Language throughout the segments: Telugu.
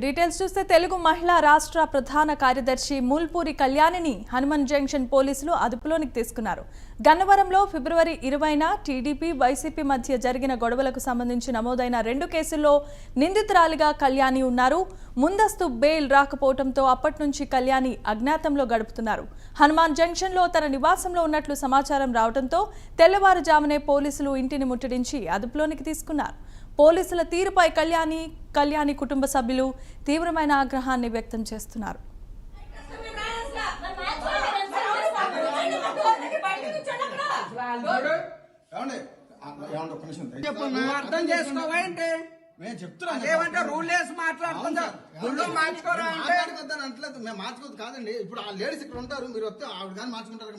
డీటెయిల్స్ చూస్తే తెలుగు మహిళా రాష్ట్ర ప్రధాన కార్యదర్శి మూల్పూరి కళ్యాణిని హనుమాన్ జంక్షన్ పోలీసులు అదుపులోనికి తీసుకున్నారు. గన్నవరంలో ఫిబ్రవరి 20న టీడీపీ వైసీపీ మధ్య జరిగిన గొడవలకు సంబంధించి నమోదైన 2 కేసుల్లో నిందితురాలిగా కళ్యాణి ఉన్నారు. ముందస్తు బెయిల్ రాకపోవడంతో అప్పటి నుంచి కళ్యాణి అజ్ఞాతంలో గడుపుతున్నారు. హనుమాన్ జంక్షన్లో తన నివాసంలో ఉన్నట్లు సమాచారం రావడంతో తెల్లవారుజామునే పోలీసులు ఇంటిని ముట్టడించి అదుపులోనికి తీసుకున్నారు. పోలీసుల తీరుపై కళ్యాణి కుటుంబ సభ్యులు తీవ్రమైన ఆగ్రహాన్ని వ్యక్తం చేస్తున్నారు. మేము చెప్తున్నాం రూల్ వేసి మాట్లాడుకుందాం. మేము మార్చుకోవద్దు కాదండి. ఇప్పుడు ఆ లేడీస్ ఇక్కడ ఉంటారు, మీరు వస్తే ఆవిడ కానీ మార్చుకుంటారు.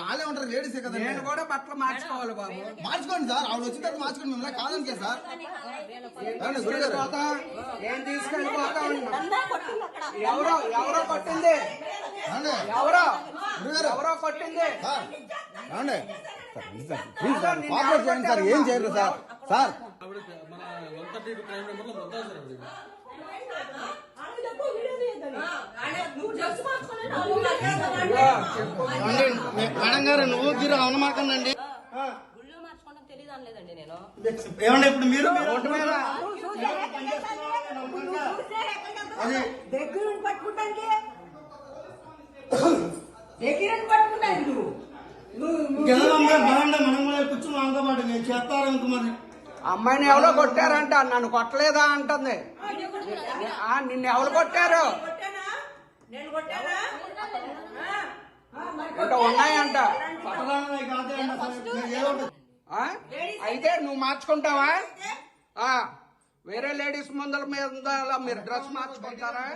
వాళ్ళే ఉంటారు లేడీసే కదా. నేను కూడా బట్టలు మార్చుకోవాలి బాబు. మార్చుకోండి సార్, ఆవిడ వచ్చిన తర్వాత మార్చుకోండి. మిమ్మల్ని కాదంటే సార్ ఏం తీసుకెళ్ళిపోతా ఎవరో కొట్టింది, ఎవరో కొట్టింది. ప్లీజ్ చేయండి సార్. ఏం చేయరు సార్. సార్ మేడం గారు నువ్వు మీరు అవనమాకండి. ఏమండి ఇప్పుడు మీరు కూర్చుని నేను చేస్తారు ఇంక మరి అమ్మాయిని ఎవరో కొట్టారంట. నన్ను కొట్టలేదా అంటుంది. నిన్ను ఎవరు కొట్టారు? ఇంకా ఉన్నాయంట. అయితే నువ్వు మార్చుకుంటావా? వేరే లేడీస్ ముందర మీద మీరు డ్రెస్ మార్చుకుంటారా?